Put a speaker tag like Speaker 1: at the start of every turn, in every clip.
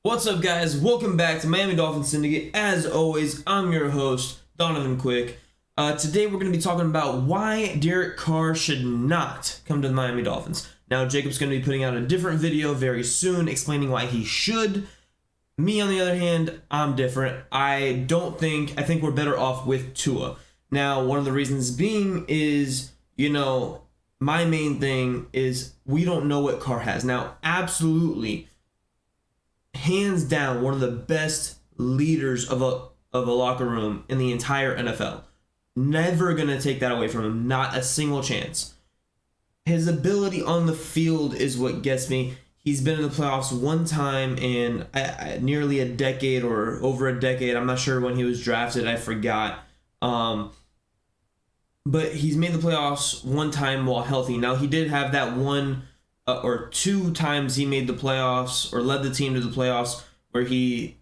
Speaker 1: What's up, guys? Welcome back to Miami Dolphins Syndicate. As always, I'm your host, Donovan Quick. Today we're going to be talking about why Derrick Carr should not come to the Miami Dolphins. Now, Jacob's going to be putting out a different video very soon explaining why he should. Me, on the other hand, I'm different. I think we're better off with Tua. Now, one of the reasons being is, my main thing is we don't know what Carr has. Now, absolutely, hands down, one of the best leaders of a locker room in the entire NFL. Never going to take that away from him. Not a single chance. His ability on the field is what gets me. He's been in the playoffs one time in nearly a decade or over a decade. I'm not sure when he was drafted. I forgot. But he's made the playoffs one time while healthy. Now, he did have that one or two times he made the playoffs or led the team to the playoffs where he,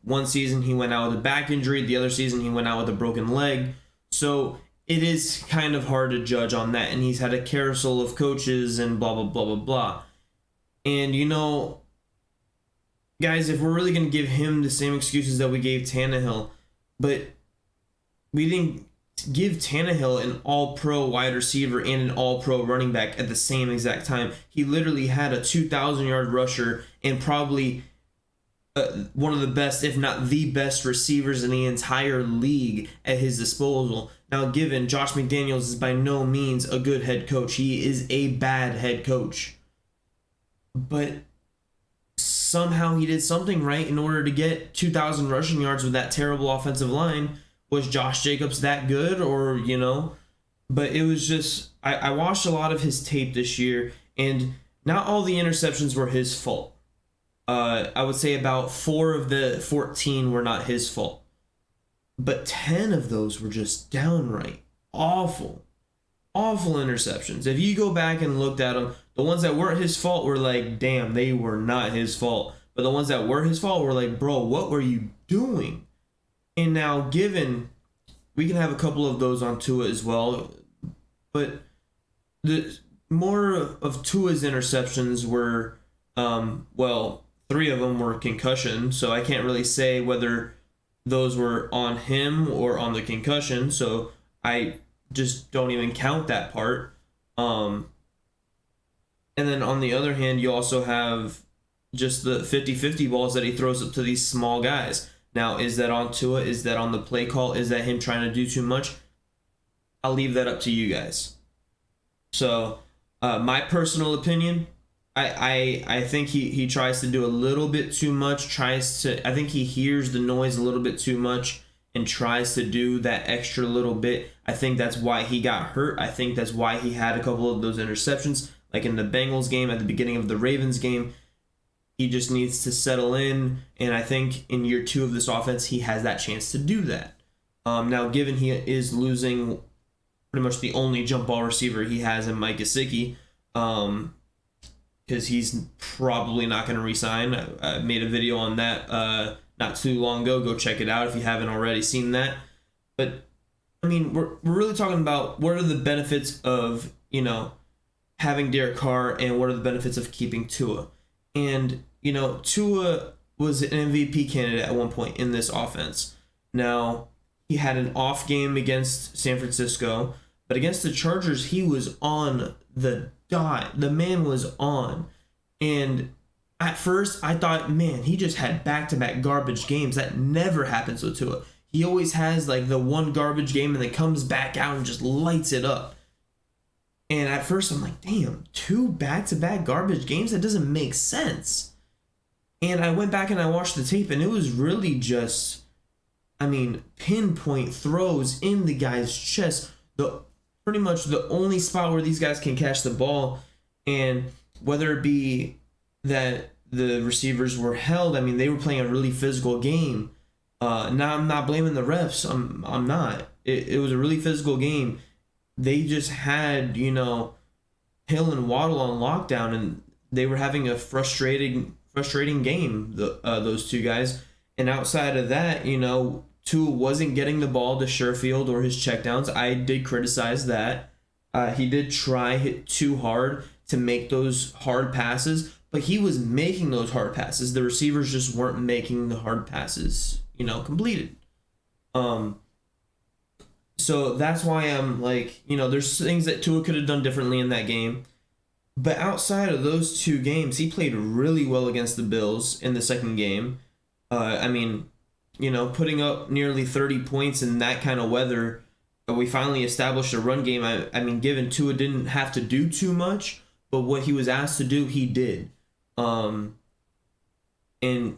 Speaker 1: one season he went out with a back injury. The other season he went out with a broken leg. So it is kind of hard to judge on that. And he's had a carousel of coaches and blah, blah, blah, blah, blah. And, guys, if we're really going to give him the same excuses that we gave Tannehill, but we didn't give Tannehill an all-pro wide receiver and an all-pro running back at the same exact time. He literally had a 2,000-yard rusher and probably one of the best, if not the best, receivers in the entire league at his disposal. Now, given Josh McDaniels is by no means a good head coach. He is a bad head coach. But somehow he did something right in order to get 2,000 rushing yards with that terrible offensive line. Was Josh Jacobs that good? Or, but it was just, I watched a lot of his tape this year, and not all the interceptions were his fault. I would say about 4 of the 14 were not his fault. But 10 of those were just downright awful interceptions. If you go back and looked at them, the ones that weren't his fault were like, damn, they were not his fault. But the ones that were his fault were like, bro, what were you doing? And now, given we can have a couple of those on Tua as well, but the more of Tua's interceptions were, 3 of them were concussion, so I can't really say whether those were on him or on the concussion, so I just don't even count that part. And then on the other hand, you also have just the 50-50 balls that he throws up to these small guys. Now, is that on Tua? Is that on the play call? Is that him trying to do too much? I'll leave that up to you guys. So, my personal opinion, I think he tries to do a little bit too much. I think he hears the noise a little bit too much and tries to do that extra little bit. I think that's why he got hurt. I think that's why he had a couple of those interceptions, like in the Bengals game, at the beginning of the Ravens game. He just needs to settle in, and I think in year 2 of this offense, he has that chance to do that. Now, given he is losing pretty much the only jump ball receiver he has in Mike Gesicki, because he's probably not going to re-sign. I made a video on that not too long ago. Go check it out if you haven't already seen that. But, I mean, we're really talking about what are the benefits of, having Derrick Carr and what are the benefits of keeping Tua. And, Tua was an MVP candidate at one point in this offense. Now, he had an off game against San Francisco, but against the Chargers, he was on the dot. The man was on. And at first, I thought, man, he just had back-to-back garbage games. That never happens with Tua. He always has, like, the one garbage game and then comes back out and just lights it up. And at first, I'm like, damn, 2 back-to-back garbage games? That doesn't make sense. And I went back and I watched the tape, and it was really just, pinpoint throws in the guy's chest. Pretty much the only spot where these guys can catch the ball. And whether it be that the receivers were held, they were playing a really physical game. Now, I'm not blaming the refs. I'm not. It was a really physical game. They just had, Hill and Waddle on lockdown, and they were having a frustrating game, those two guys. And outside of that, Tua wasn't getting the ball to Sherfield or his checkdowns. I did criticize that. He did try hit too hard. to make those hard passes, but he was making those hard passes. The receivers just weren't making the hard passes, completed. So that's why I'm like, there's things that Tua could have done differently in that game. But outside of those two games, he played really well against the Bills in the second game. Putting up nearly 30 points in that kind of weather, we finally established a run game. Given Tua didn't have to do too much, but what he was asked to do, he did. And then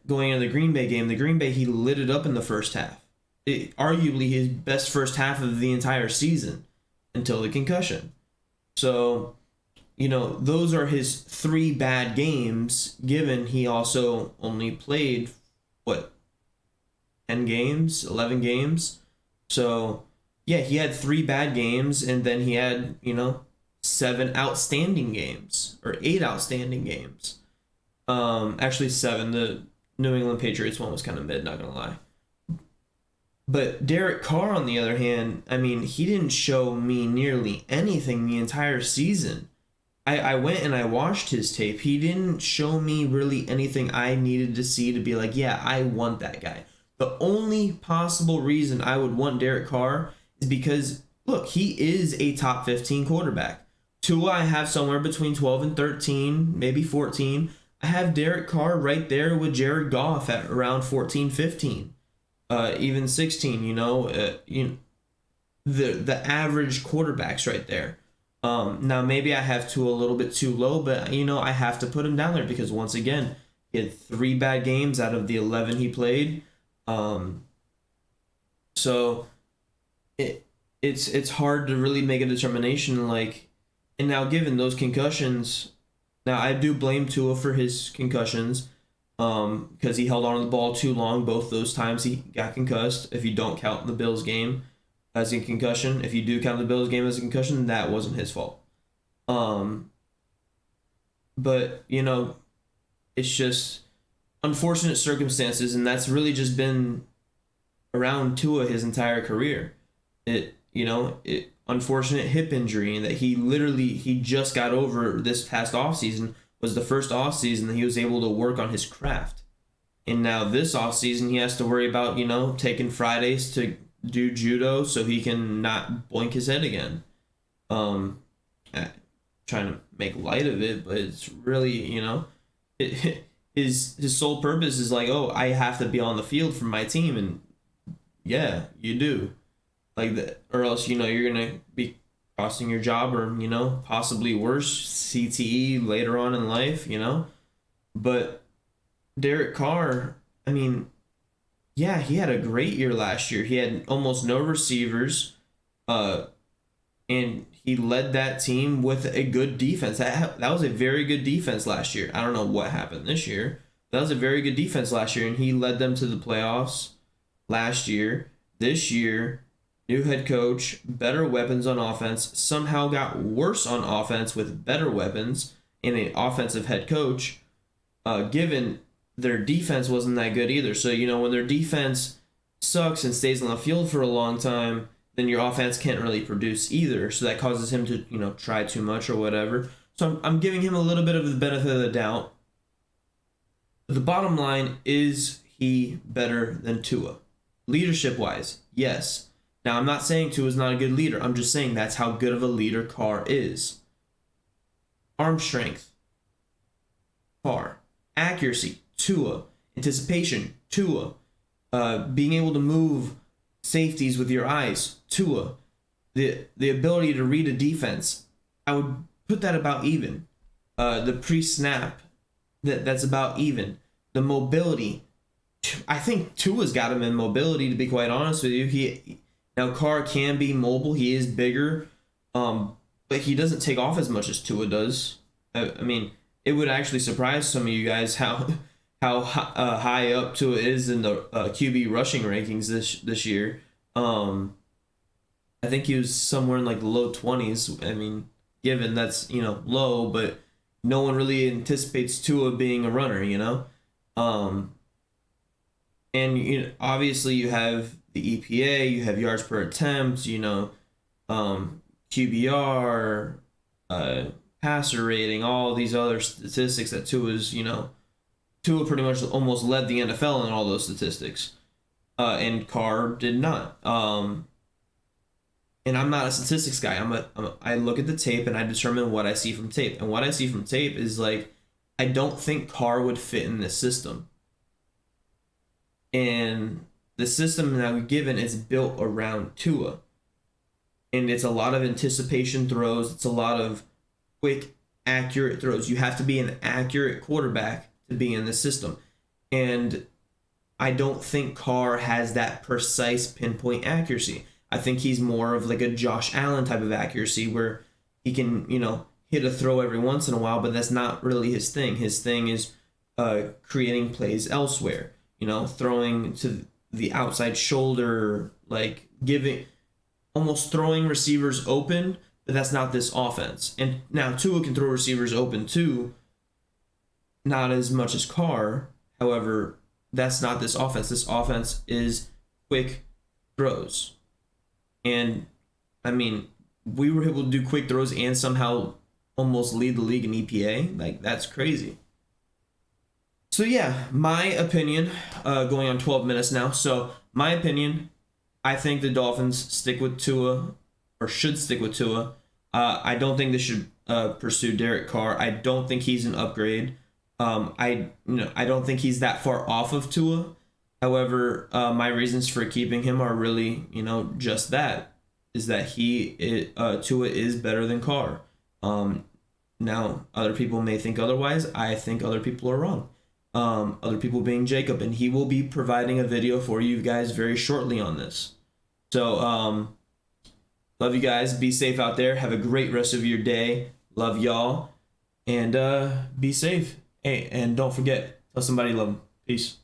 Speaker 1: going into the Green Bay game, he lit it up in the first half. Arguably his best first half of the entire season until the concussion. So, those are his 3 bad games, given he also only played, 10 games, 11 games? So, yeah, he had 3 bad games, and then he had, 7 outstanding games, or 8 outstanding games. Actually 7. The New England Patriots one was kind of mid, not going to lie. But Derrick Carr, on the other hand, he didn't show me nearly anything the entire season. I went and I watched his tape. He didn't show me really anything I needed to see to be like, yeah, I want that guy. The only possible reason I would want Derrick Carr is because, look, he is a top 15 quarterback. Tua, I have somewhere between 12 and 13, maybe 14. I have Derrick Carr right there with Jared Goff at around 14, 15. Even 16, the average quarterbacks right there. Now maybe I have Tua a little bit too low, but I have to put him down there because once again, he had 3 bad games out of the 11 he played. So it's hard to really make a determination, and now given those concussions, now I do blame Tua for his concussions. Because he held on to the ball too long both those times he got concussed. If you don't count the Bills game as a concussion, if you do count the Bills game as a concussion, that wasn't his fault. But it's just unfortunate circumstances, and that's really just been around Tua his entire career. Unfortunate hip injury, and that he just got over this past offseason. Was the first offseason that he was able to work on his craft. And now this offseason, he has to worry about, taking Fridays to do judo so he can not boink his head again. Trying to make light of it, but it's really, his sole purpose is like, oh, I have to be on the field for my team. And yeah, you do. Like that, or else, you're going to be costing your job, or possibly worse, CTE later on in life. But Derrick Carr, yeah, he had a great year last year. He had almost no receivers, and he led that team with a good defense. That was a very good defense last year. I don't know what happened this year. That was a very good defense last year, and he led them to the playoffs last year. This year, new head coach, better weapons on offense, somehow got worse on offense with better weapons and an offensive head coach, given their defense wasn't that good either. So, when their defense sucks and stays on the field for a long time, then your offense can't really produce either. So that causes him to, try too much or whatever. So I'm giving him a little bit of the benefit of the doubt. But the bottom line, is he better than Tua? Leadership-wise, yes. Now, I'm not saying Tua is not a good leader. I'm just saying that's how good of a leader Carr is. Arm strength, Carr. Accuracy, Tua. Anticipation, Tua. Being able to move safeties with your eyes, Tua. The ability to read a defense, I would put that about even. The pre-snap, that's about even. The mobility, I think Tua's got him in mobility, to be quite honest with you. Now, Carr can be mobile. He is bigger, but he doesn't take off as much as Tua does. It would actually surprise some of you guys how high up Tua is in the QB rushing rankings this year. I think he was somewhere in the low 20s. Given that's low, but no one really anticipates Tua being a runner. And obviously you have the EPA, you have yards per attempt, QBR, passer rating, all these other statistics that Tua's, Tua pretty much almost led the NFL in all those statistics, and Carr did not. And I'm not a statistics guy. I look at the tape and I determine what I see from tape. And what I see from tape is like, I don't think Carr would fit in this system. And the system that we've given is built around Tua. And it's a lot of anticipation throws. It's a lot of quick, accurate throws. You have to be an accurate quarterback to be in the system. And I don't think Carr has that precise pinpoint accuracy. I think he's more of like a Josh Allen type of accuracy where he can, hit a throw every once in a while, but that's not really his thing. His thing is creating plays elsewhere, throwing to the outside shoulder, like almost throwing receivers open, but that's not this offense. And now Tua can throw receivers open too, not as much as Carr. However, that's not this offense. This offense is quick throws. And, I mean, we were able to do quick throws and somehow almost lead the league in EPA. Like, that's crazy. So, yeah, my opinion, going on 12 minutes now. So, my opinion, I think the Dolphins stick with Tua, or should stick with Tua. I don't think they should pursue Derrick Carr. I don't think he's an upgrade. I don't think he's that far off of Tua. However, my reasons for keeping him are really, just that, is that Tua is better than Carr. Now, other people may think otherwise. I think other people are wrong. Other people being Jacob, and he will be providing a video for you guys very shortly on this. So, love you guys. Be safe out there. Have a great rest of your day. Love y'all. And be safe. Hey, and don't forget, tell somebody you love them. Peace.